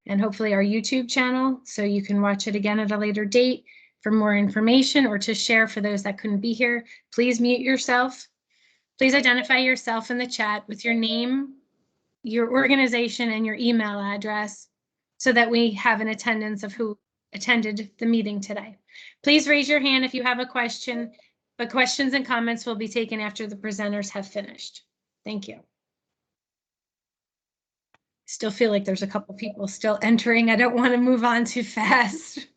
and hopefully our YouTube channel, so you can watch it again at a later date. For more information or to share for those that couldn't be here, please mute yourself. Please identify yourself in the chat with your name, your organization, and your email address so that we have an attendance of who attended the meeting today. Please raise your hand if you have a question, but questions and comments will be taken after the presenters have finished. Thank you. Still feel like there's a couple people still entering. I don't want to move on too fast.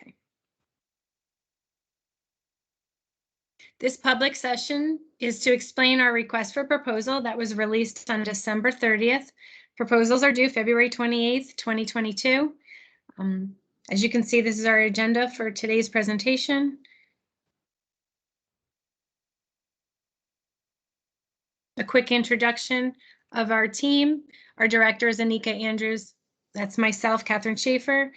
Okay. This public session is to explain our request for proposal that was released on December 30th. Proposals are due February 28th, 2022. As you can see, this is our agenda for today's presentation. A quick introduction of our team. Our director is Anika Andrews. That's myself, Catherine Schaefer.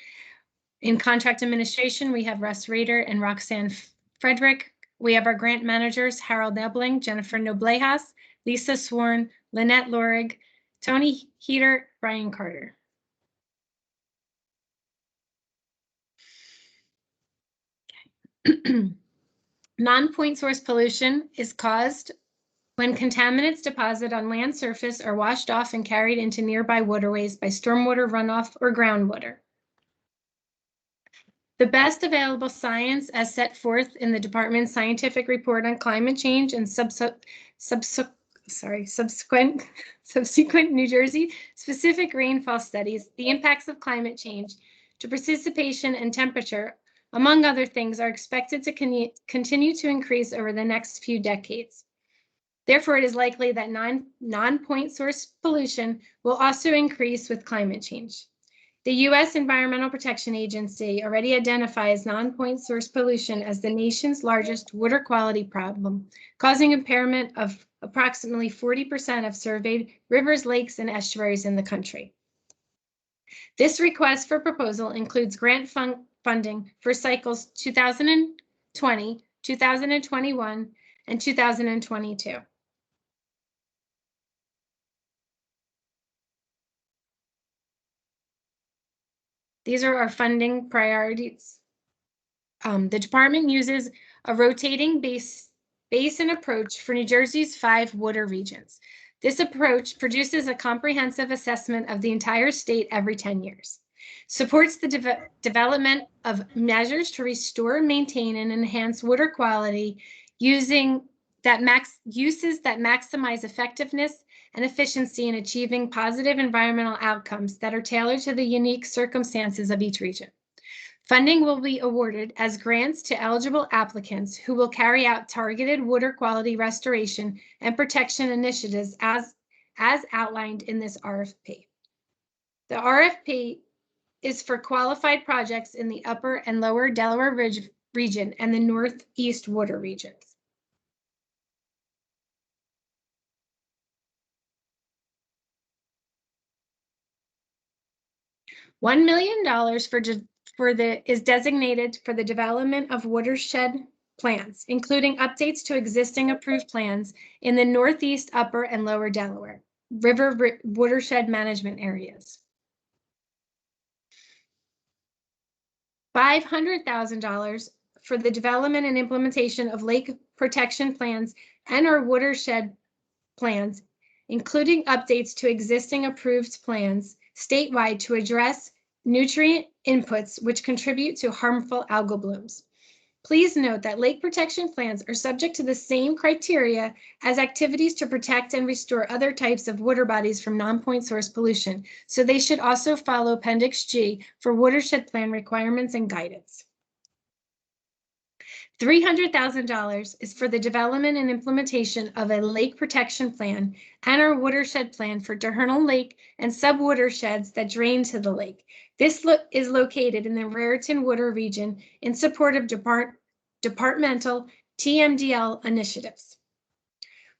In contract administration, we have Russ Rader and Roxanne Frederick. We have our grant managers, Harold Nebling, Jennifer Noblejas, Lisa Sworn, Lynette Lorig, Tony Heater, Brian Carter. Okay. Non-point source pollution is caused when contaminants deposited on land surface are washed off and carried into nearby waterways by stormwater runoff or groundwater. The best available science as set forth in the department's scientific report on climate change and subsequent New Jersey specific rainfall studies, the impacts of climate change to precipitation and temperature, among other things, are expected to continue to increase over the next few decades. Therefore, it is likely that non-point source pollution will also increase with climate change. The U.S. Environmental Protection Agency already identifies non-point source pollution as the nation's largest water quality problem, causing impairment of approximately 40% of surveyed rivers, lakes, and estuaries in the country. This request for proposal includes grant funding for cycles 2020, 2021, and 2022. These are our funding priorities. The department uses a rotating basin approach for New Jersey's 5 water regions. This approach produces a comprehensive assessment of the entire state every 10 years, supports the development of measures to restore, maintain, and enhance water quality uses that maximize effectiveness and efficiency in achieving positive environmental outcomes that are tailored to the unique circumstances of each region. Funding will be awarded as grants to eligible applicants who will carry out targeted water quality restoration and protection initiatives as outlined in this RFP. The RFP is for qualified projects in the upper and lower Delaware region and the Northeast water regions. $1 million is designated for the development of watershed plans, including updates to existing approved plans in the Northeast, Upper, and Lower Delaware River watershed management areas. $500,000 for the development and implementation of lake protection plans and our watershed plans, including updates to existing approved plans statewide to address nutrient inputs which contribute to harmful algal blooms. Please note that lake protection plans are subject to the same criteria as activities to protect and restore other types of water bodies from non-point source pollution, so they should also follow Appendix G for watershed plan requirements and guidance. $300,000 is for the development and implementation of a lake protection plan and our watershed plan for Dehernal Lake and sub-watersheds that drain to the lake. This is located in the Raritan Water Region in support of departmental TMDL initiatives.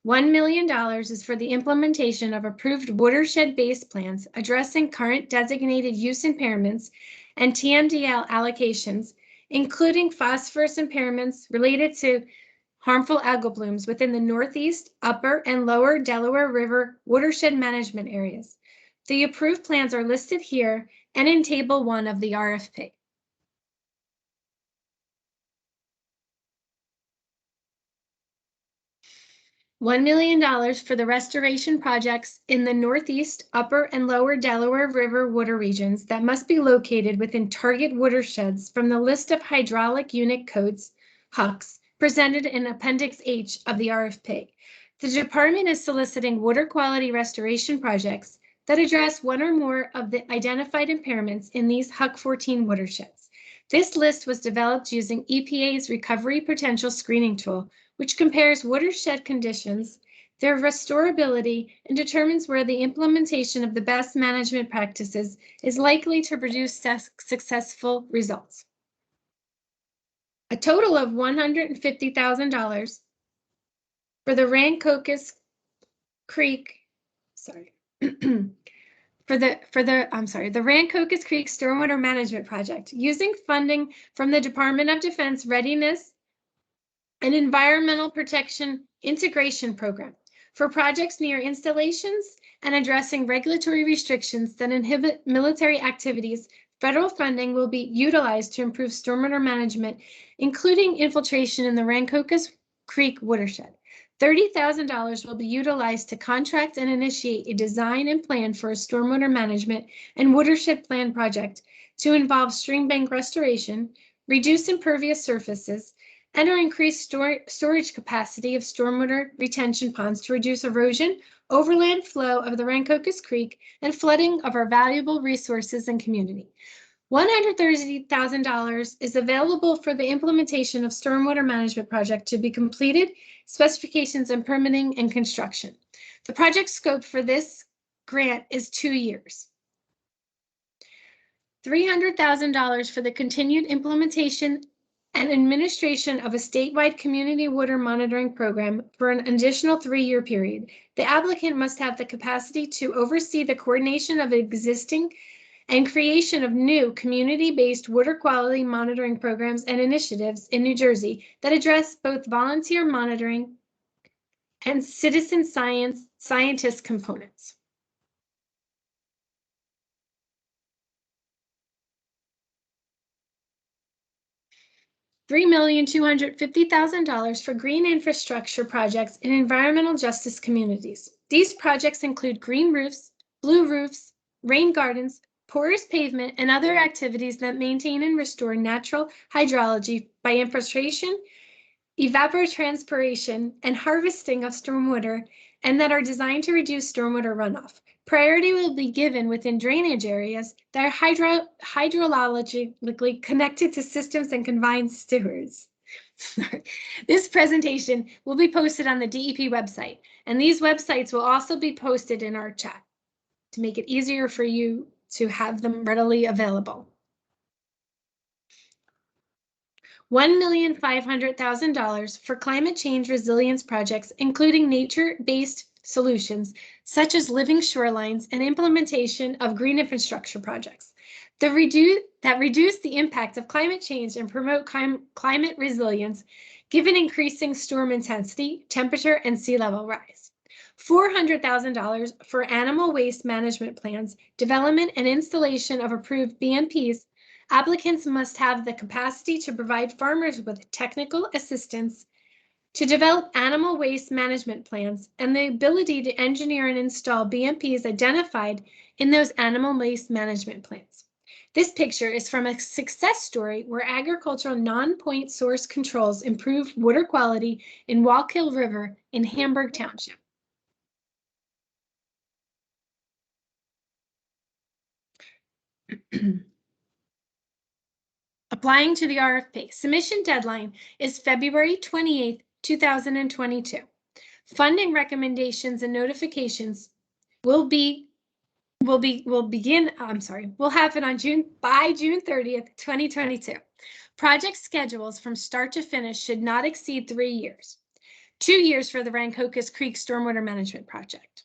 $1 million is for the implementation of approved watershed-based plans addressing current designated use impairments and TMDL allocations, including phosphorus impairments related to harmful algal blooms within the Northeast, Upper, and Lower Delaware River watershed management areas. The approved plans are listed here and in Table 1 of the RFP. $1 million for the restoration projects in the Northeast, Upper, and Lower Delaware River water regions that must be located within target watersheds from the list of hydraulic unit codes, HUCs, presented in Appendix H of the RFP. The department is soliciting water quality restoration projects that address one or more of the identified impairments in these HUC 14 watersheds. This list was developed using EPA's Recovery Potential Screening Tool, which compares watershed conditions, their restorability, and determines where the implementation of the best management practices is likely to produce successful results. A total of $150,000 for the Rancocas Creek, the Rancocas Creek Stormwater Management Project, using funding from the Department of Defense Readiness and Environmental Protection Integration Program for projects near installations and addressing regulatory restrictions that inhibit military activities. Federal funding will be utilized to improve stormwater management, including infiltration in the Rancocas Creek watershed. $30,000 will be utilized to contract and initiate a design and plan for a stormwater management and watershed plan project to involve stream bank restoration, reduce impervious surfaces, and/or increase storage capacity of stormwater retention ponds to reduce erosion, overland flow of the Rancocas Creek, and flooding of our valuable resources and community. $130,000 is available for the implementation of stormwater management project to be completed, specifications and permitting and construction. The project scope for this grant is 2 years. $300,000 for the continued implementation and administration of a statewide community water monitoring program for an additional 3-year period. The applicant must have the capacity to oversee the coordination of existing and creation of new community-based water quality monitoring programs and initiatives in New Jersey that address both volunteer monitoring and citizen scientist components. $3,250,000 for green infrastructure projects in environmental justice communities. These projects include green roofs, blue roofs, rain gardens, porous pavement, and other activities that maintain and restore natural hydrology by infiltration, evapotranspiration, and harvesting of stormwater, and that are designed to reduce stormwater runoff. Priority will be given within drainage areas that are hydrologically connected to systems and combined sewers. This presentation will be posted on the DEP website, and these websites will also be posted in our chat to make it easier for you to have them readily available. $1,500,000 for climate change resilience projects, including nature-based solutions such as living shorelines and implementation of green infrastructure projects that reduce the impact of climate change and promote climate resilience given increasing storm intensity, temperature, and sea level rise. $400,000 for animal waste management plans, development and installation of approved BMPs. Applicants must have the capacity to provide farmers with technical assistance to develop animal waste management plans and the ability to engineer and install BMPs identified in those animal waste management plans. This picture is from a success story where agricultural non-point source controls improved water quality in Wallkill River in Hamburg Township. Applying to the RFP. Submission deadline is February 28th, 2022. Funding recommendations and notifications will happen on June 30th, 2022. Project schedules from start to finish should not exceed 3 years. 2 years for the Rancocas Creek Stormwater Management Project.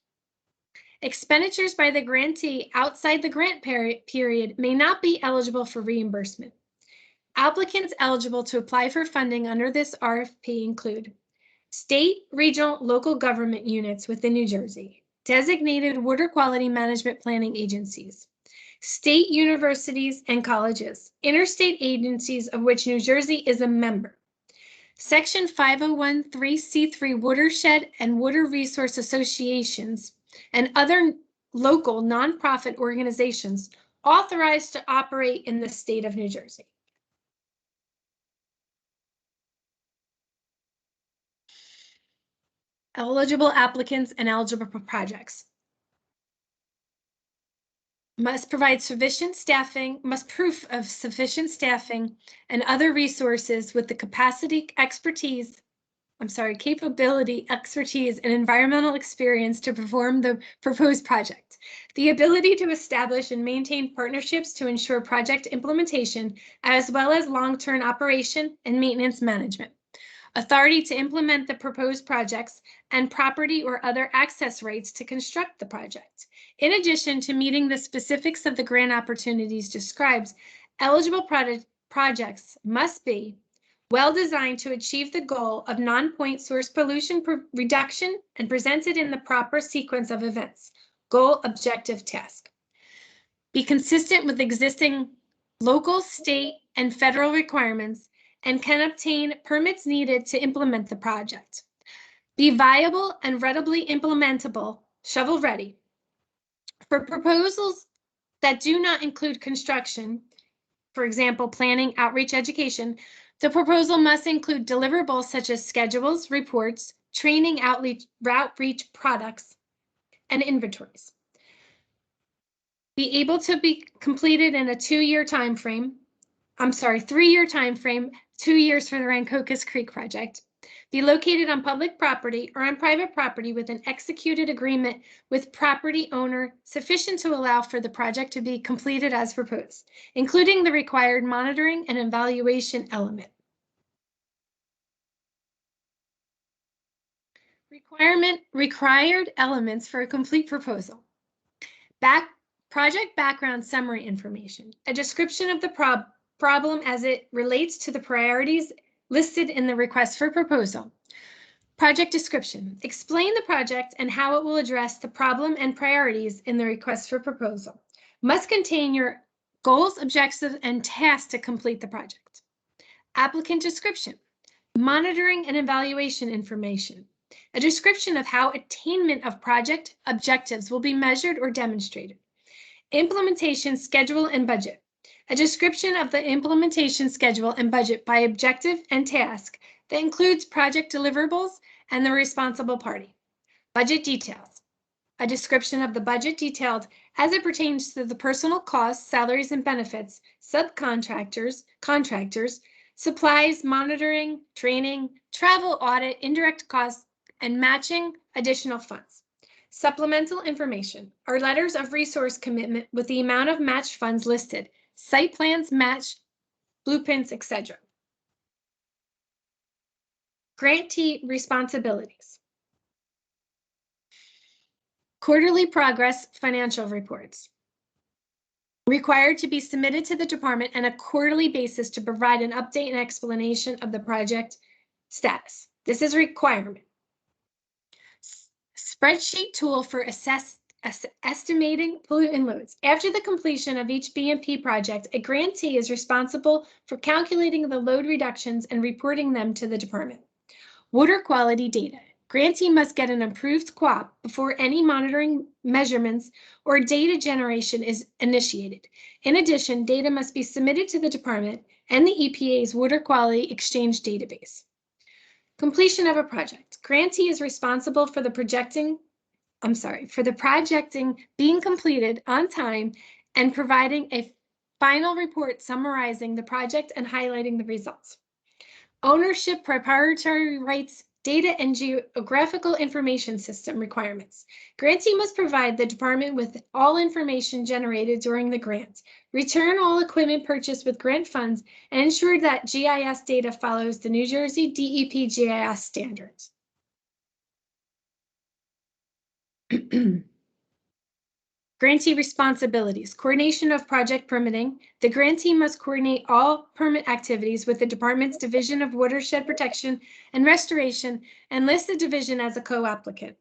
Expenditures by the grantee outside the grant period may not be eligible for reimbursement. Applicants eligible to apply for funding under this RFP include state, regional, local government units within New Jersey, designated water quality management planning agencies, state universities and colleges, interstate agencies of which New Jersey is a member, Section 501(3)(c)(3) watershed and water resource associations, and other local nonprofit organizations authorized to operate in the state of New Jersey. Eligible applicants and eligible projects must provide sufficient staffing, proof of sufficient staffing and other resources with the capability, expertise, and environmental experience to perform the proposed project. The ability to establish and maintain partnerships to ensure project implementation, as well as long-term operation and maintenance management. Authority to implement the proposed projects and property or other access rights to construct the project. In addition to meeting the specifics of the grant opportunities described, eligible projects must be well-designed to achieve the goal of non-point source pollution reduction and presented in the proper sequence of events. Goal, objective, task. Be consistent with existing local, state, and federal requirements and can obtain permits needed to implement the project. Be viable and readily implementable, shovel-ready. For proposals that do not include construction, for example, planning, outreach, education, the proposal must include deliverables such as schedules, reports, training, outreach products, and inventories. Be able to be completed in a 2-year time frame. 3-year time frame, 2 years for the Rancocas Creek project. Be located on public property or on private property with an executed agreement with property owner sufficient to allow for the project to be completed as proposed, including the required monitoring and evaluation element. Required elements for a complete proposal. Project background summary information, a description of the problem as it relates to the priorities listed in the request for proposal. Project description, explain the project and how it will address the problem and priorities in the request for proposal. Must contain your goals, objectives, and tasks to complete the project. Applicant description, monitoring and evaluation information, a description of how attainment of project objectives will be measured or demonstrated. Implementation schedule and budget, a description of the implementation schedule and budget by objective and task that includes project deliverables and the responsible party. Budget details, a description of the budget detailed as it pertains to the personal costs, salaries and benefits, subcontractors, contractors, supplies, monitoring, training, travel, audit, indirect costs, and matching additional funds. Supplemental information are letters of resource commitment with the amount of matched funds listed, site plans, match, blueprints, etc. Grantee responsibilities. Quarterly progress financial reports. Required to be submitted to the department on a quarterly basis to provide an update and explanation of the project status. This is a requirement. Spreadsheet tool for estimating pollutant loads. After the completion of each BMP project, a grantee is responsible for calculating the load reductions and reporting them to the department. Water quality data. Grantee must get an approved QOP before any monitoring measurements or data generation is initiated. In addition, data must be submitted to the department and the EPA's Water Quality Exchange database. Completion of a project. Grantee is responsible for the projecting being completed on time and providing a final report summarizing the project and highlighting the results. Ownership, proprietary rights, data, and geographical information system requirements. Grantee must provide the department with all information generated during the grant, return all equipment purchased with grant funds, and ensure that GIS data follows the New Jersey DEP GIS standards. Grantee responsibilities, coordination of project permitting. The grantee must coordinate all permit activities with the department's Division of Watershed Protection and Restoration and list the division as a co-applicant.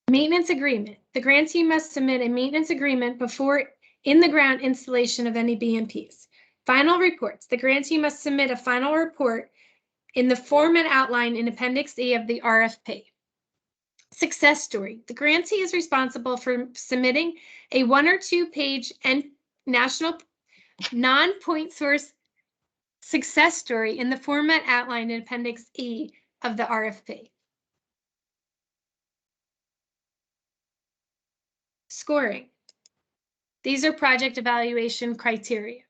Maintenance agreement. The grantee must submit a maintenance agreement before in-the-ground installation of any BMPs. Final reports. The grantee must submit a final report in the format outlined in Appendix E of the RFP. Success story. The grantee is responsible for submitting a 1 or 2 page and national non-point source success story in the format outlined in Appendix E of the RFP. Scoring. These are project evaluation criteria.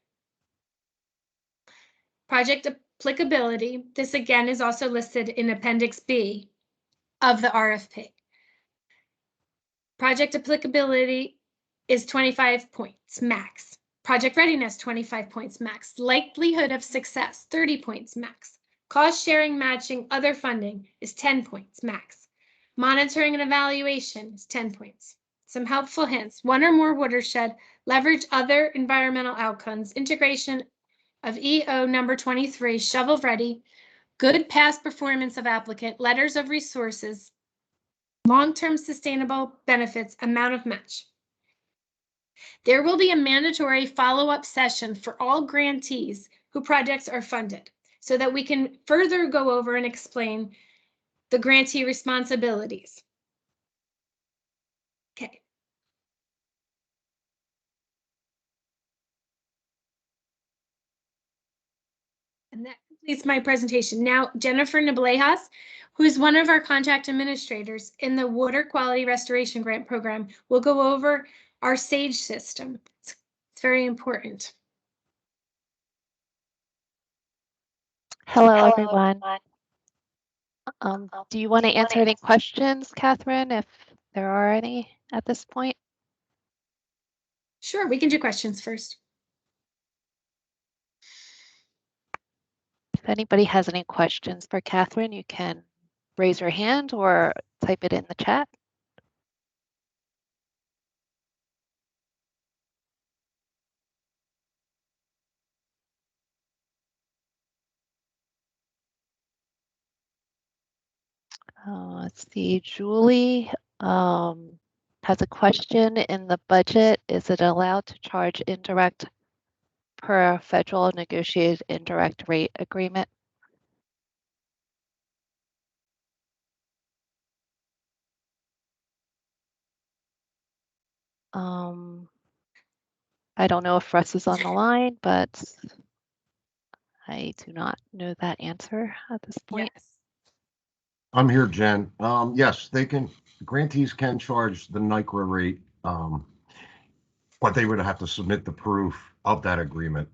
Project applicability. This again is also listed in Appendix B of the RFP. Project applicability is 25 points max. Project readiness, 25 points max. Likelihood of success, 30 points max. Cost sharing, matching, other funding is 10 points max. Monitoring and evaluation is 10 points. Some helpful hints: 1 or more watershed, leverage other environmental outcomes, integration of EO number 23, shovel ready, good past performance of applicant, letters of resources, long-term sustainable benefits, amount of match. There will be a mandatory follow-up session for all grantees whose projects are funded so that we can further go over and explain the grantee responsibilities. Okay. And that completes my presentation. Now, Jennifer Nablejas, who is one of our contract administrators in the Water Quality Restoration Grant Program, will go over our SAGE system. It's very important. Hello, everyone. Do you want to answer any questions, Catherine, if there are any at this point? Sure, we can do questions first. If anybody has any questions for Catherine, you can raise your hand or type it in the chat. Let's see, Julie has a question in the budget. Is it allowed to charge indirect per federal negotiated indirect rate agreement? I don't know if Russ is on the line, but I do not know that answer at this point. Yes. I'm here, Jen. Yes, they can. Grantees can charge the NICRA rate, but they would have to submit the proof of that agreement.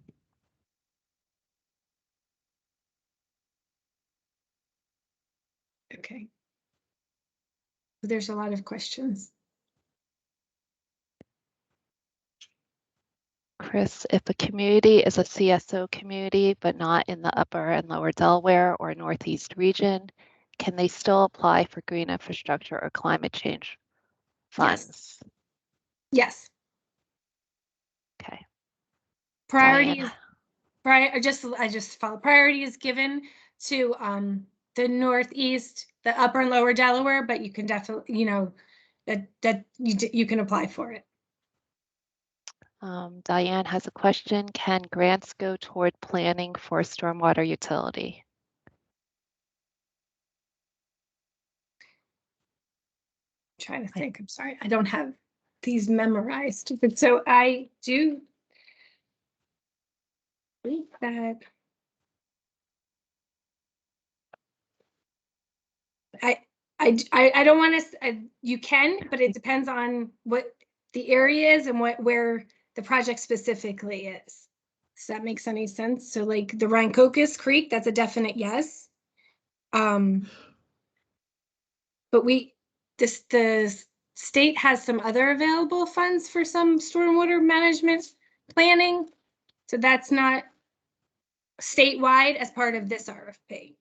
Okay. There's a lot of questions. Chris, if a community is a CSO community, but not in the upper and lower Delaware or Northeast region, can they still apply for green infrastructure or climate change funds? Yes. Okay. Priority is I just follow. Priority is given to the Northeast, the upper and lower Delaware, but you can definitely, you know, that you can apply for it. Diane has a question. Can grants go toward planning for stormwater utility? I'm trying to think. I'm sorry, I don't have these memorized, but so I do think that I don't want to. You can, but it depends on what the area is and where the project specifically is. Does that make any sense? So like the Rancocas Creek, that's a definite yes. But the state has some other available funds for some stormwater management planning. So that's not statewide as part of this RFP.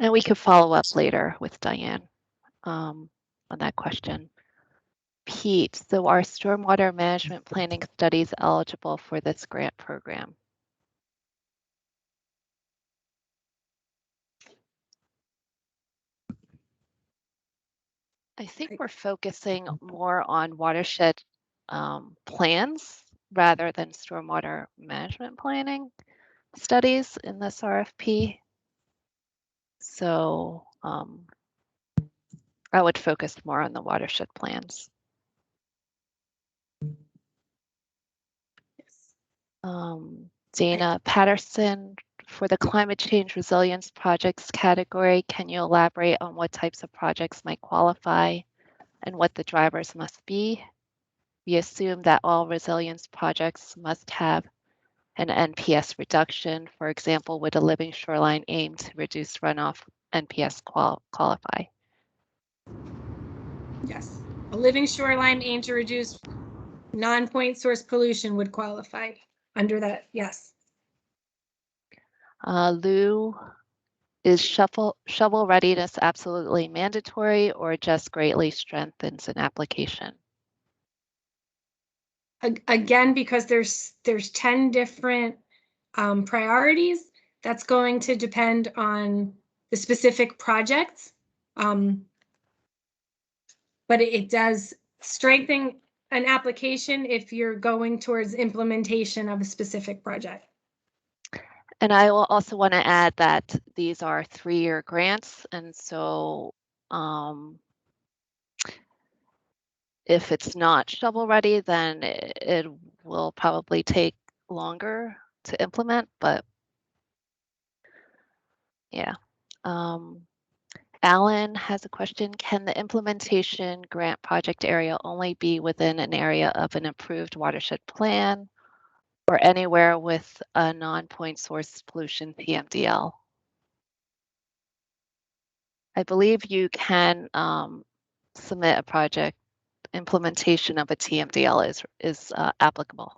And we could follow up later with Diane on that question. Pete, so are stormwater management planning studies eligible for this grant program? I think we're focusing more on watershed plans rather than stormwater management planning studies in this RFP. So I would focus more on the watershed plans. Dana Patterson, for the climate change resilience projects category, can you elaborate on what types of projects might qualify and what the drivers must be? We assume that all resilience projects must have an NPS reduction. For example, would a living shoreline aim to reduce runoff NPS qualify? Yes. A living shoreline aimed to reduce non-point source pollution would qualify under that, yes. Lou, is shovel readiness absolutely mandatory or just greatly strengthens an application? Again, because there's 10 different priorities, that's going to depend on the specific projects. But it does strengthen an application if you're going towards implementation of a specific project. And I will also want to add that these are 3-year grants. And so if it's not shovel ready, then it will probably take longer to implement, but yeah. Alan has a question. Can the implementation grant project area only be within an area of an approved watershed plan or anywhere with a non-point source pollution PMDL? I believe you can submit a project implementation of a TMDL is applicable.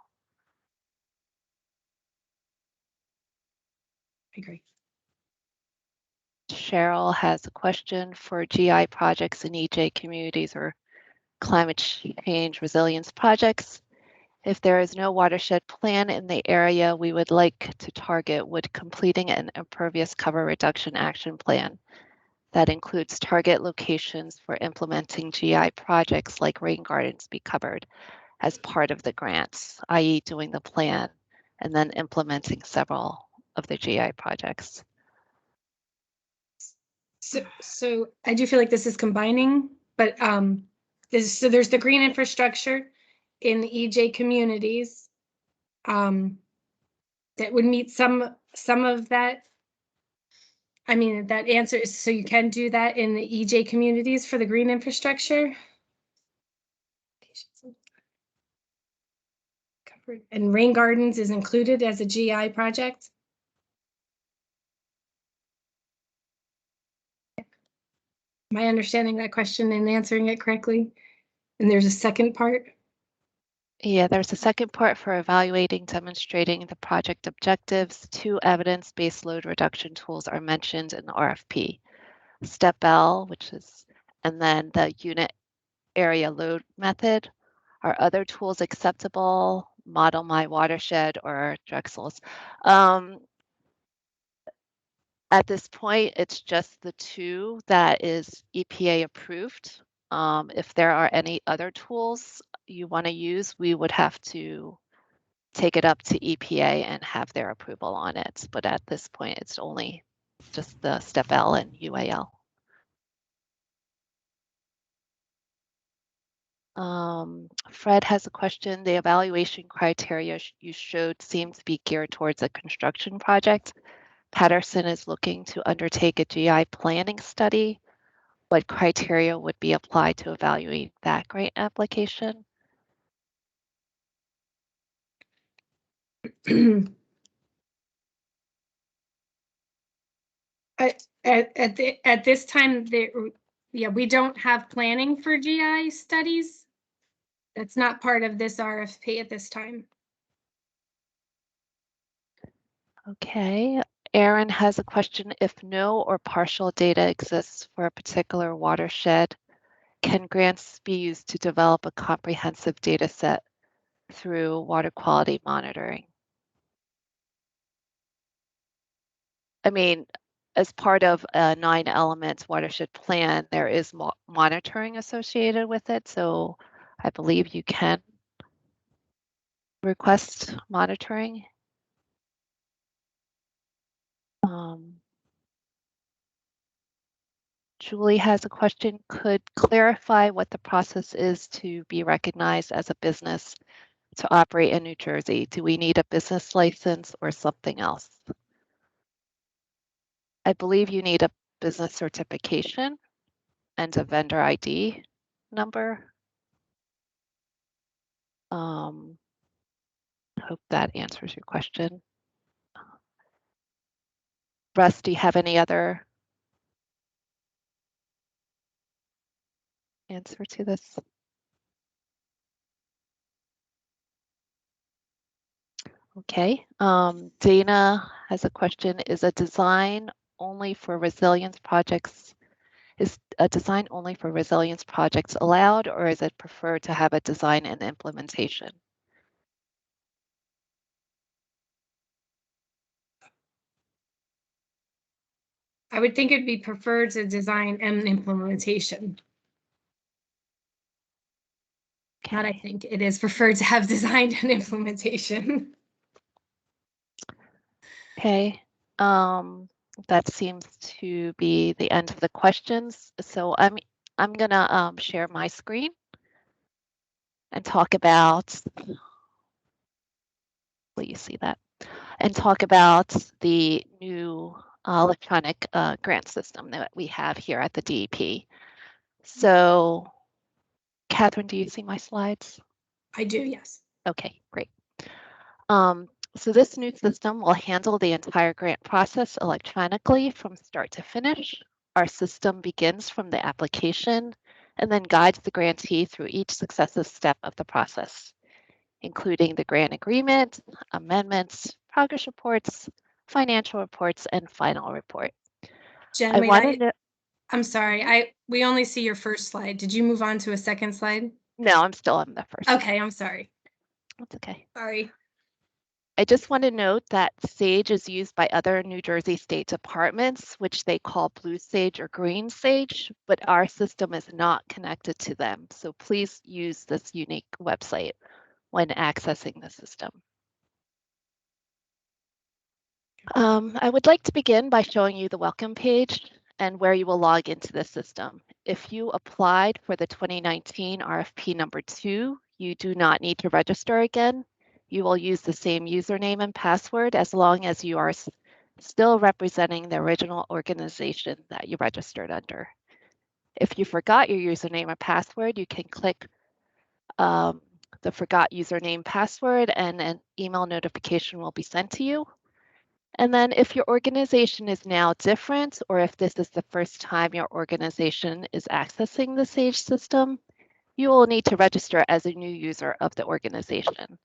I agree. Cheryl has a question for GI projects in EJ communities or climate change resilience projects. If there is no watershed plan in the area we would like to target, would completing an impervious cover reduction action plan that includes target locations for implementing GI projects like rain gardens be covered as part of the grants, i.e. doing the plan and then implementing several of the GI projects? So I do feel like this is combining, but there's the green infrastructure in the EJ communities that would meet some of that. I mean, that answer is, so you can do that in the EJ communities for the green infrastructure. And rain gardens is included as a GI project. Am I understanding that question and answering it correctly? And there's a second part? Yeah, there's a second part for evaluating, demonstrating the project objectives. 2 evidence-based load reduction tools are mentioned in the RFP. Step L, and then the unit area load method. Are other tools acceptable? Model My Watershed or Drexel's? At this point, it's just the 2 that is EPA approved. If there are any other tools you want to use, we would have to take it up to EPA and have their approval on it. But at this point, it's only just the Step L and UAL. Fred has a question. The evaluation criteria you showed seemed to be geared towards a construction project. Patterson is looking to undertake a GI planning study. What criteria would be applied to evaluate that grant application? At this time, we don't have planning for GI studies. That's not part of this RFP at this time. Okay, Aaron has a question. If no or partial data exists for a particular watershed, can grants be used to develop a comprehensive data set through water quality monitoring? I mean, as part of a 9 elements watershed plan, there is monitoring associated with it. So I believe you can request monitoring. Julie has a question. Could clarify what the process is to be recognized as a business to operate in New Jersey? Do we need a business license or something else? I believe you need a business certification and a vendor ID number. Hope that answers your question. Russ, do you have any other answer to this? Okay. Dana has a question. Is a design only for resilience projects? Is a design only for resilience projects allowed, or is it preferred to have a design and implementation? I would think it'd be preferred to design and implementation. Okay. Not I think it is preferred to have design and implementation. Okay. That seems to be the end of the questions. So I'm gonna share my screen and talk about, will you see that? And talk about the new electronic grant system that we have here at the DEP. So, Catherine, do you see my slides? I do, yes. Okay, great. So this new system will handle the entire grant process electronically from start to finish. Our system begins from the application and then guides the grantee through each successive step of the process, including the grant agreement, amendments, progress reports, financial reports, and final report. Jen, I'm sorry, we only see your first slide. Did you move on to a second slide? No, I'm still on the first. Okay, I'm sorry. That's okay. Sorry. I just want to note that SAGE is used by other New Jersey state departments, which they call Blue Sage or Green Sage, but our system is not connected to them. So please use this unique website when accessing the system. I would like to begin by showing you the welcome page and where you will log into the system. If you applied for the 2019 RFP number 2, you do not need to register again. You will use the same username and password as long as you are still representing the original organization that you registered under. If you forgot your username or password, you can click the forgot username password and an email notification will be sent to you. And then if your organization is now different, or if this is the first time your organization is accessing the SAGE system, you will need to register as a new user of the organization.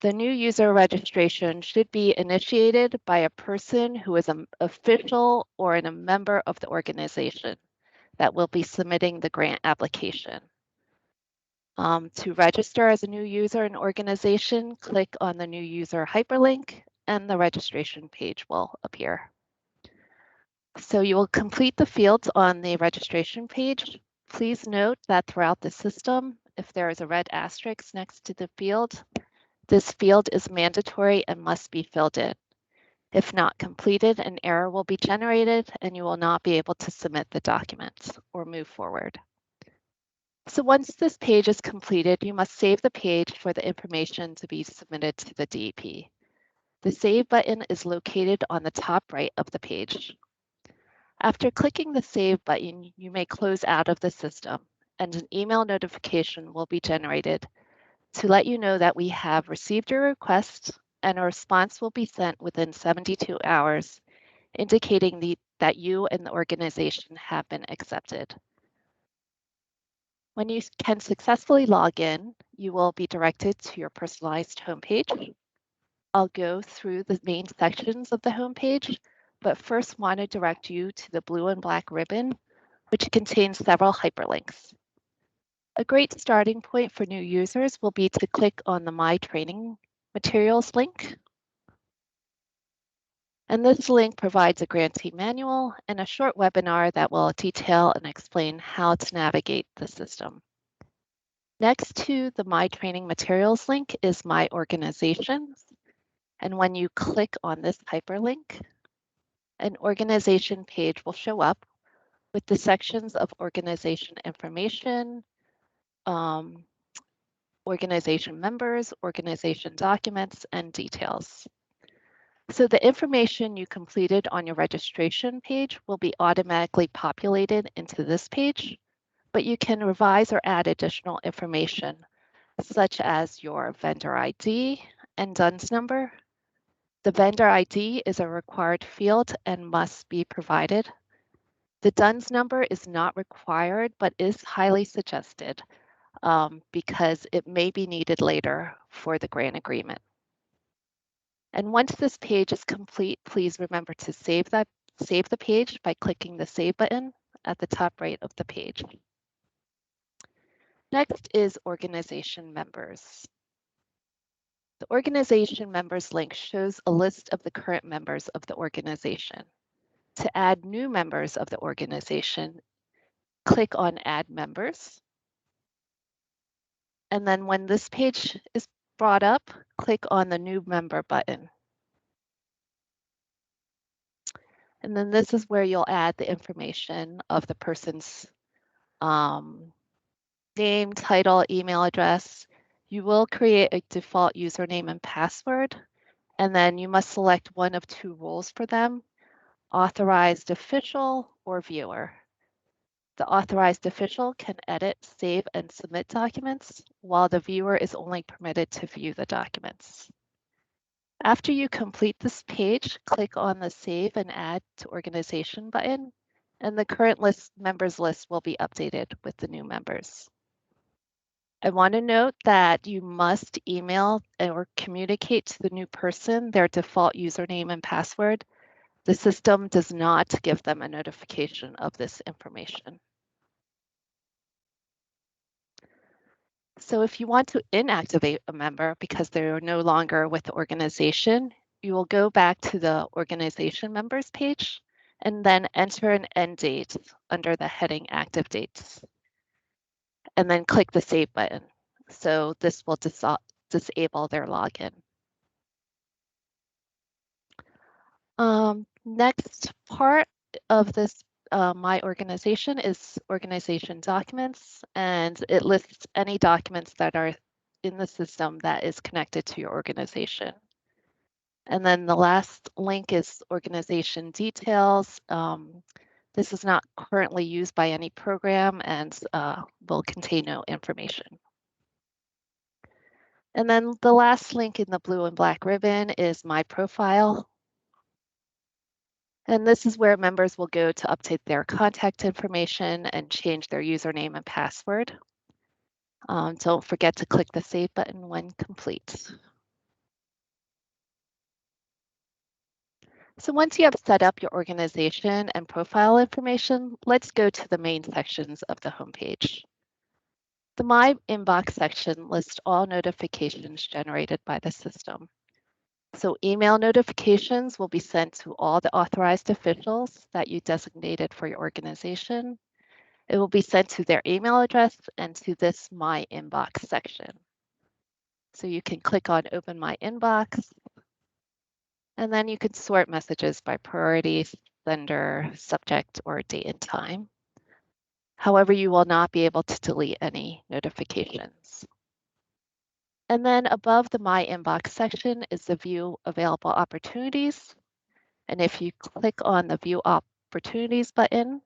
The new user registration should be initiated by a person who is an official or a member of the organization that will be submitting the grant application. To register as a new user and organization, click on the new user hyperlink and the registration page will appear. So you will complete the fields on the registration page. Please note that throughout the system, if there is a red asterisk next to the field, this field is mandatory and must be filled in. If not completed, an error will be generated and you will not be able to submit the documents or move forward. So once this page is completed, you must save the page for the information to be submitted to the DEP. The Save button is located on the top right of the page. After clicking the Save button, you may close out of the system and an email notification will be generated to let you know that we have received your request and a response will be sent within 72 hours, indicating that you and the organization have been accepted. When you can successfully log in, you will be directed to your personalized homepage. I'll go through the main sections of the homepage, but first want to direct you to the blue and black ribbon, which contains several hyperlinks. A great starting point for new users will be to click on the My Training Materials link. And this link provides a grantee manual and a short webinar that will detail and explain how to navigate the system. Next to the My Training Materials link is My Organizations. And when you click on this hyperlink, an organization page will show up with the sections of organization information, organization members, organization documents, and details. So the information you completed on your registration page will be automatically populated into this page, but you can revise or add additional information, such as your vendor ID and DUNS number. The vendor ID is a required field and must be provided. The DUNS number is not required, but is highly suggested because it may be needed later for the grant agreement. And once this page is complete, please remember to save the page by clicking the Save button at the top right of the page. Next is organization members. The organization members link shows a list of the current members of the organization. To add new members of the organization, click on Add Members. And then when this page is brought up, click on the New Member button. And then this is where you'll add the information of the person's name, title, email address. You will create a default username and password, and then you must select one of two roles for them, authorized official or viewer. The authorized official can edit, save, and submit documents, while the viewer is only permitted to view the documents. After you complete this page, click on the Save and Add to Organization button, and the current members list will be updated with the new members. I want to note that you must email or communicate to the new person their default username and password. The system does not give them a notification of this information. So if you want to inactivate a member because they're no longer with the organization, you will go back to the organization members page and then enter an end date under the heading Active Dates, and then click the Save button. So this will disable their login. Next part of this My Organization is organization documents, and it lists any documents that are in the system that is connected to your organization. And then the last link is organization details. This is not currently used by any program and will contain no information. And then the last link in the blue and black ribbon is My Profile. And this is where members will go to update their contact information and change their username and password. Don't forget to click the Save button when complete. So once you have set up your organization and profile information, let's go to the main sections of the homepage. The My Inbox section lists all notifications generated by the system. So email notifications will be sent to all the authorized officials that you designated for your organization. It will be sent to their email address and to this My Inbox section. So you can click on Open My Inbox, and then you can sort messages by priority, sender, subject, or date and time. However, you will not be able to delete any notifications. And then above the My Inbox section is the View Available Opportunities. And if you click on the View Opportunities button,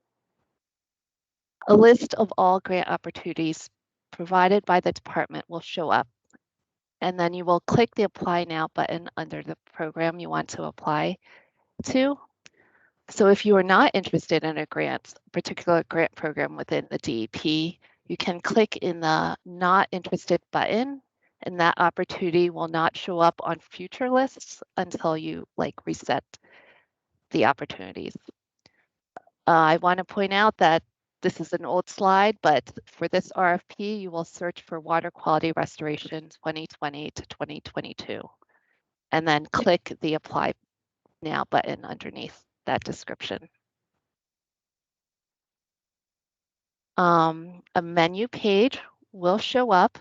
a list of all grant opportunities provided by the department will show up. And then you will click the Apply Now button under the program you want to apply to. So if you are not interested in a particular grant program within the DEP, you can click in the Not Interested button and that opportunity will not show up on future lists until you reset the opportunities. I want to point out that this is an old slide, but for this RFP, you will search for water quality restoration 2020 to 2022, and then click the Apply Now button underneath that description. A menu page will show up,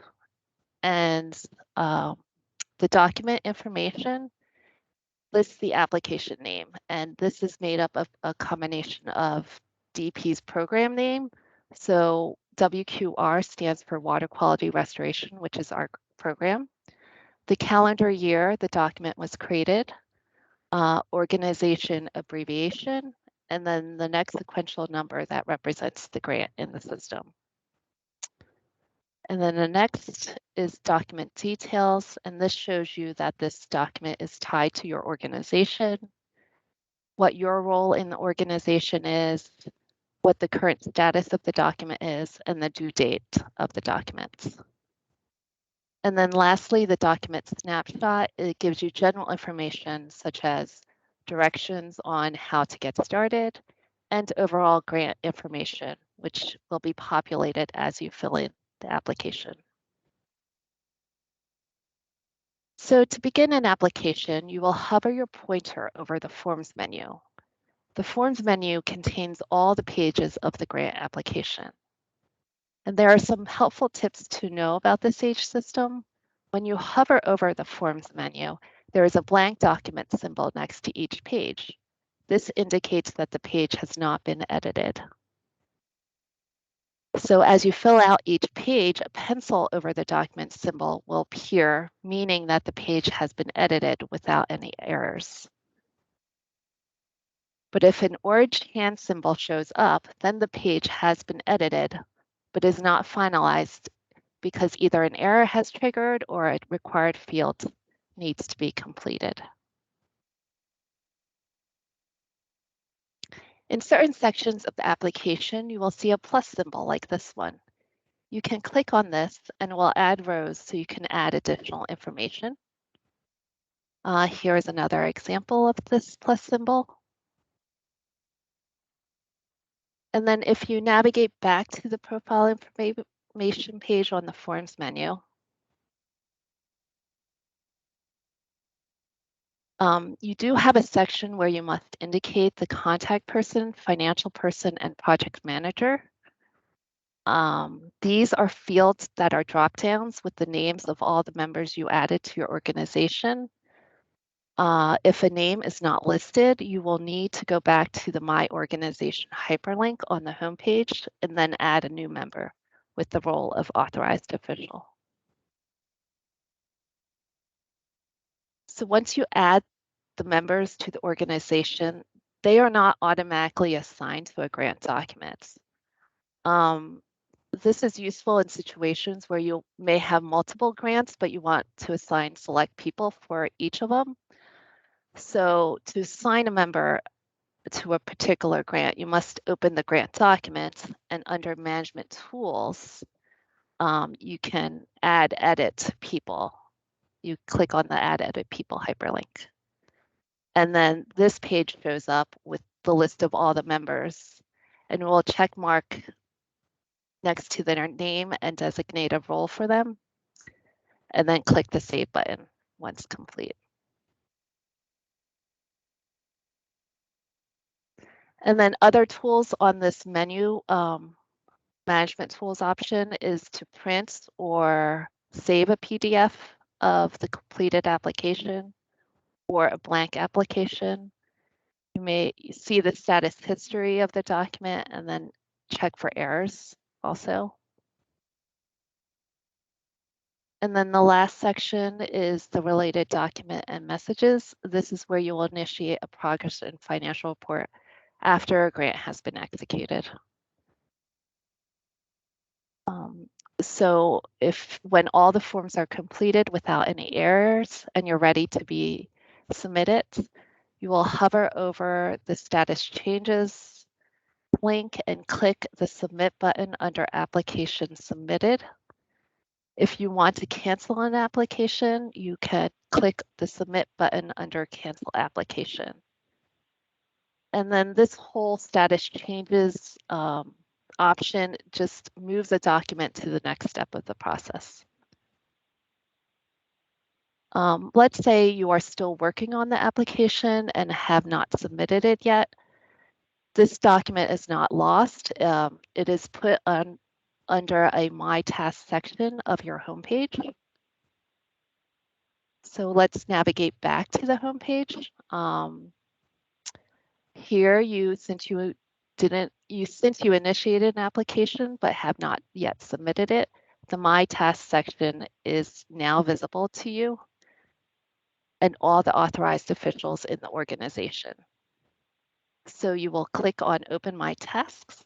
and the document information lists the application name, and this is made up of a combination of DP's program name. So WQR stands for Water Quality Restoration, which is our program. The calendar year the document was created, organization abbreviation, and then the next sequential number that represents the grant in the system. And then the next is document details, and this shows you that this document is tied to your organization, what your role in the organization is, what the current status of the document is, and the due date of the documents. And then lastly, the document snapshot, it gives you general information such as directions on how to get started and overall grant information, which will be populated as you fill in the application. So to begin an application, you will hover your pointer over the Forms menu. The Forms menu contains all the pages of the grant application. And there are some helpful tips to know about the SAGE system. When you hover over the Forms menu, there is a blank document symbol next to each page. This indicates that the page has not been edited. So as you fill out each page, a pencil over the document symbol will appear, meaning that the page has been edited without any errors. But if an orange hand symbol shows up, then the page has been edited, but is not finalized because either an error has triggered or a required field needs to be completed. In certain sections of the application, you will see a plus symbol like this one. You can click on this and it will add rows so you can add additional information. Here's another example of this plus symbol. And then if you navigate back to the profile information page on the Forms menu, you do have a section where you must indicate the contact person, financial person, and project manager. These are fields that are drop downs with the names of all the members you added to your organization. If a name is not listed, you will need to go back to the My Organization hyperlink on the homepage and then add a new member with the role of authorized official. So once you add the members to the organization, they are not automatically assigned to a grant document. This is useful in situations where you may have multiple grants, but you want to assign select people for each of them. So to assign a member to a particular grant, you must open the grant document, and under Management Tools, you can add edit people. You click on the add edit people hyperlink. And then this page shows up with the list of all the members, and we'll check mark next to their name and designate a role for them, and then click the Save button once complete. And then other tools on this menu, Management Tools option is to print or save a PDF of the completed application or a blank application. You may see the status history of the document and then check for errors also. And then the last section is the related document and messages. This is where you will initiate a progress and financial report after a grant has been executed. So when all the forms are completed without any errors and you're ready to be submitted, you will hover over the status changes link and click the submit button under application submitted. If you want to cancel an application, you can click the submit button under cancel application. And then this whole status changes option just moves a document to the next step of the process. Let's say you are still working on the application and have not submitted it yet. This document is not lost. It is put on under a My Task section of your homepage. So let's navigate back to the homepage. Here, since you initiated an application but have not yet submitted it, the My Task section is now visible to you and all the authorized officials in the organization. So you will click on Open My Tasks,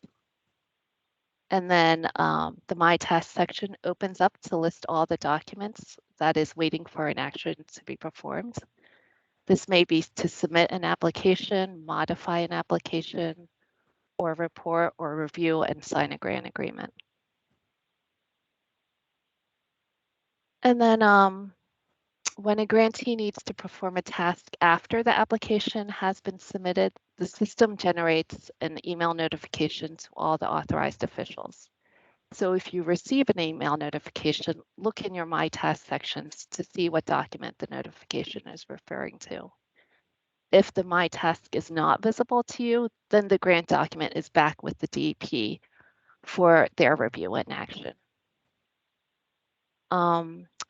and then the My Task section opens up to list all the documents that is waiting for an action to be performed. This may be to submit an application, modify an application, or report or review and sign a grant agreement. And then when a grantee needs to perform a task after the application has been submitted, the system generates an email notification to all the authorized officials. So if you receive an email notification, look in your My Task sections to see what document the notification is referring to. If the My Task is not visible to you, then the grant document is back with the DEP for their review and action.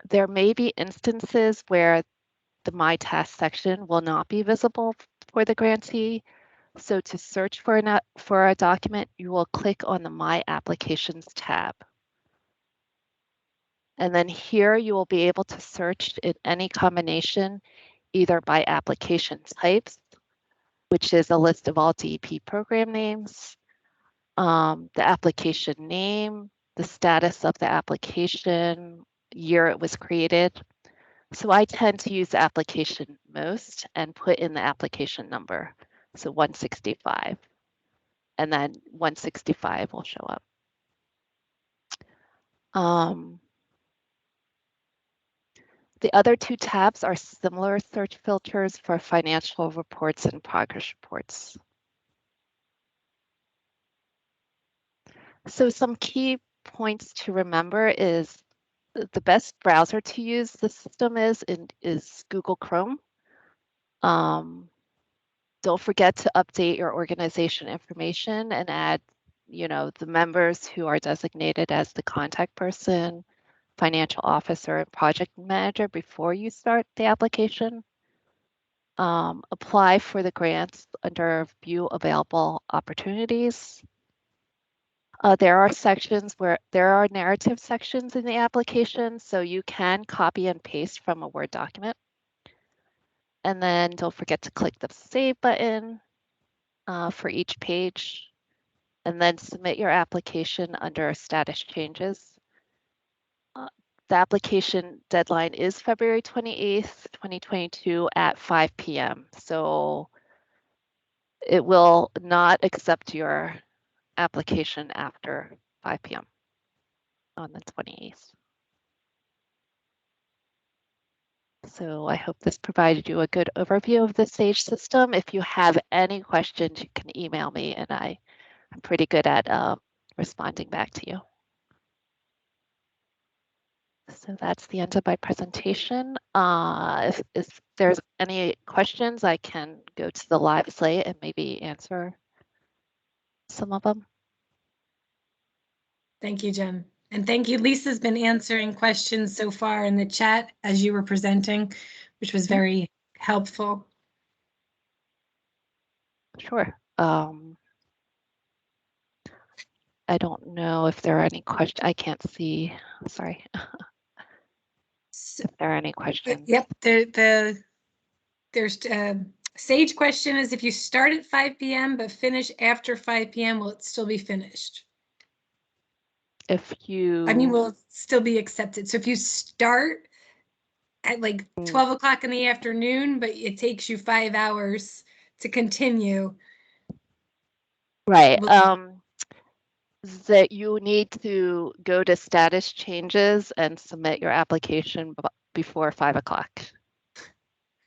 There may be instances where the My Task section will not be visible for the grantee. So to search for a document, you will click on the My Applications tab. And then here you will be able to search in any combination, either by application types, which is a list of all DEP program names, the application name, the status of the application, year it was created. So I tend to use the application most and put in the application number. So 165, and then 165 will show up. The other two tabs are similar search filters for financial reports and progress reports. So some key points to remember is the best browser to use the system is Google Chrome. Don't forget to update your organization information and add, the members who are designated as the contact person, financial officer, and project manager before you start the application. Apply for the grants under View Available Opportunities. There are narrative sections in the application, so you can copy and paste from a Word document. And then don't forget to click the Save button for each page, and then submit your application under Status Changes. The application deadline is February 28th, 2022 at 5 p.m. So it will not accept your application after 5 p.m. on the 28th. So I hope this provided you a good overview of the SAGE system. If you have any questions, you can email me, and I'm pretty good at responding back to you. So that's the end of my presentation. If there's any questions, I can go to the live slate and maybe answer some of them. Thank you, Jen. And thank you. Lisa's been answering questions so far in the chat as you were presenting, which was very helpful. Sure. I don't know if there are any questions. I can't see. Sorry. If there are any questions. Yep. There's SAGE question is, if you start at 5 p.m. but finish after 5 p.m., will it still be finished? If you, I mean, will it still be accepted? So if you start at like 12 o'clock in the afternoon, but it takes you 5 hours to continue. Right. that you need to go to status changes and submit your application before 5 o'clock.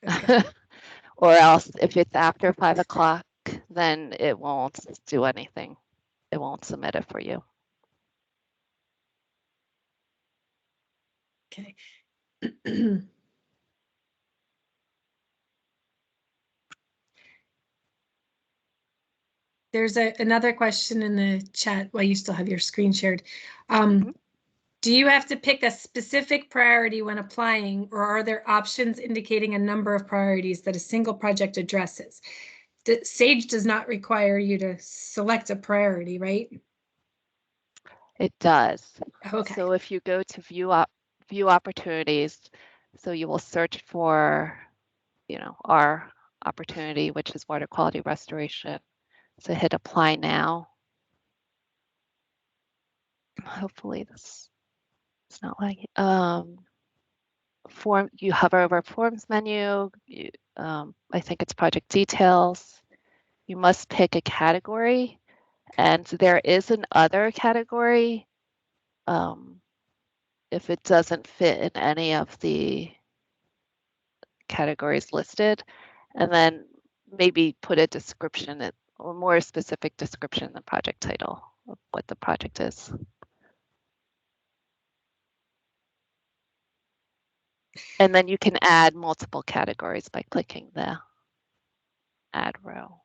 Okay. Or else if it's after 5 o'clock, then it won't do anything. It won't submit it for you. Okay. There's another question in the chat while you still have your screen shared. Do you have to pick a specific priority when applying, or are there options indicating a number of priorities that a single project addresses? SAGE does not require you to select a priority, right? It does. Okay. So if you go to view opportunities, so you will search for, our opportunity, which is water quality restoration. So hit apply now. Hopefully this is not lagging. You hover over forms menu. I think it's project details. You must pick a category, and there is an other category if it doesn't fit in any of the categories listed, and then maybe put a description or more specific description in the project title of what the project is. And then you can add multiple categories by clicking the add row.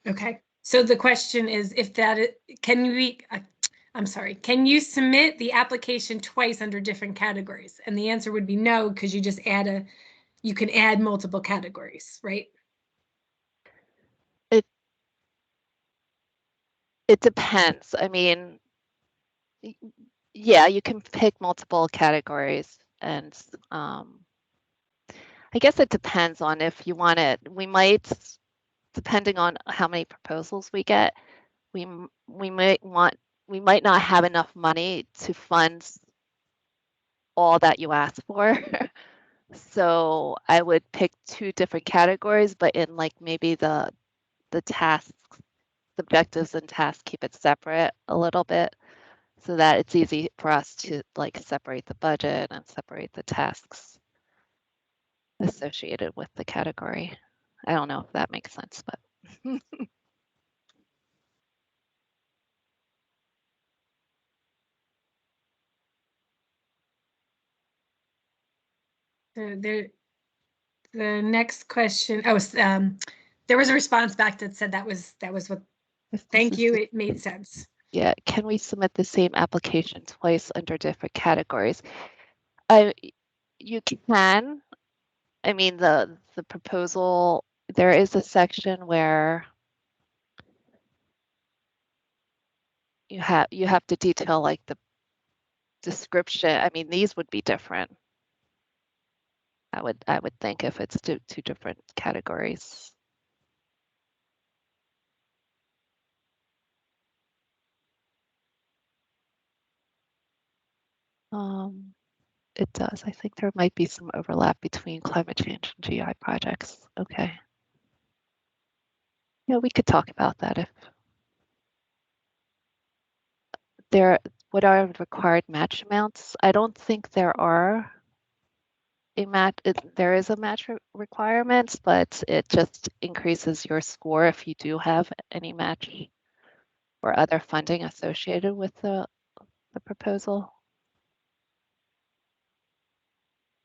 Okay. So the question is, if that can you submit the application twice under different categories? And the answer would be no, because you just you can add multiple categories, right? It depends. I mean, yeah, you can pick multiple categories, and I guess it depends on if you want it. We might, depending on how many proposals we get, we might not have enough money to fund all that you asked for. So I would pick 2 different categories, but in like maybe the tasks, the objectives and tasks, keep it separate a little bit so that it's easy for us to like separate the budget and separate the tasks associated with the category. I don't know if that makes sense, but. The next question. Oh, there was a response back that said that was what. Thank you. It made sense. Yeah. Can we submit the same application twice under different categories? You can. I mean, the proposal, there is a section where you have to detail like the description. I mean, these would be different. I would think if it's two different categories. It does. I think there might be some overlap between climate change and GI projects. Okay. Yeah, we could talk about that if what are required match amounts? I don't think there are there is a match requirement, but it just increases your score if you do have any match or other funding associated with the proposal.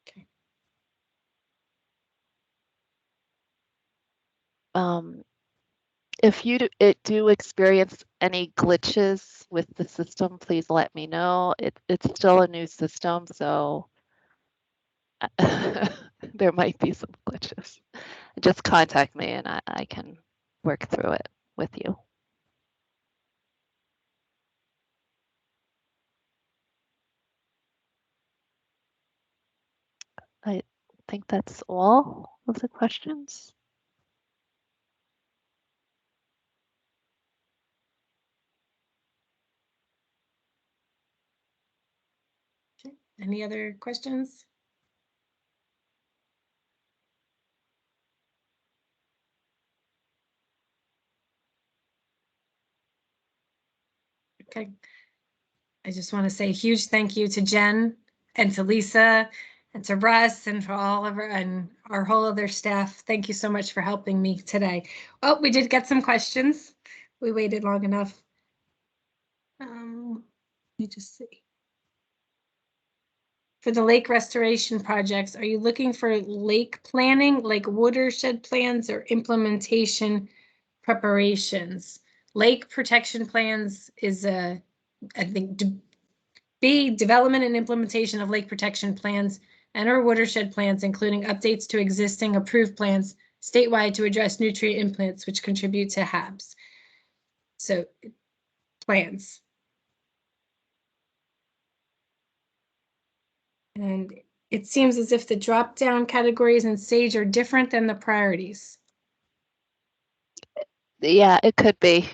Okay. If you do experience any glitches with the system, please let me know. It's still a new system, so there might be some glitches. Just contact me and I can work through it with you. I think that's all of the questions. Okay. Any other questions? Okay. I just want to say a huge thank you to Jen and to Lisa and to Russ and for all of our whole other staff. Thank you so much for helping me today. Oh, we did get some questions. We waited long enough. Let me just see. For the lake restoration projects, are you looking for lake planning, like watershed plans or implementation preparations? Lake protection plans is I think, B, development and implementation of lake protection plans and or watershed plans, including updates to existing approved plans statewide to address nutrient inputs which contribute to HABs. So plans. And it seems as if the drop-down categories in SAGE are different than the priorities. Yeah, it could be.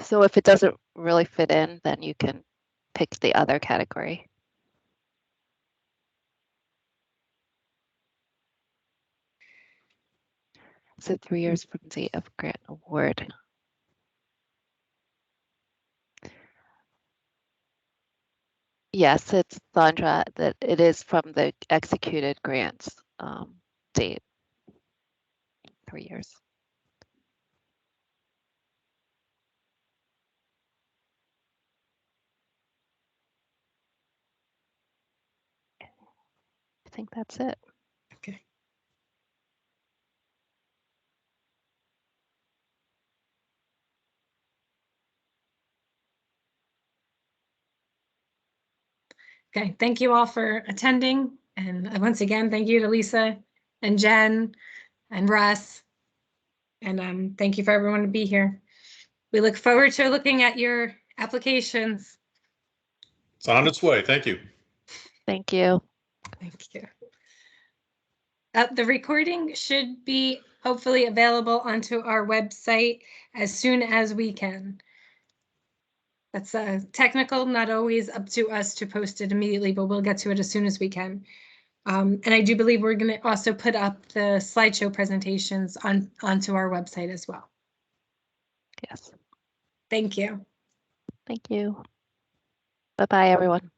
So if it doesn't really fit in, then you can pick the other category. So 3 years from date of grant award. Yes, it's Sandra, that it is from the executed grants date. 3 years. I think that's it. Okay. Okay, thank you all for attending. And once again, thank you to Lisa and Jen and Russ. And thank you for everyone to be here. We look forward to looking at your applications. It's on its way. Thank you. Thank you. Thank you. The recording should be hopefully available onto our website as soon as we can. That's technical, not always up to us to post it immediately, but we'll get to it as soon as we can. And I do believe we're going to also put up the slideshow presentations onto our website as well. Yes. Thank you. Thank you. Bye-bye, everyone.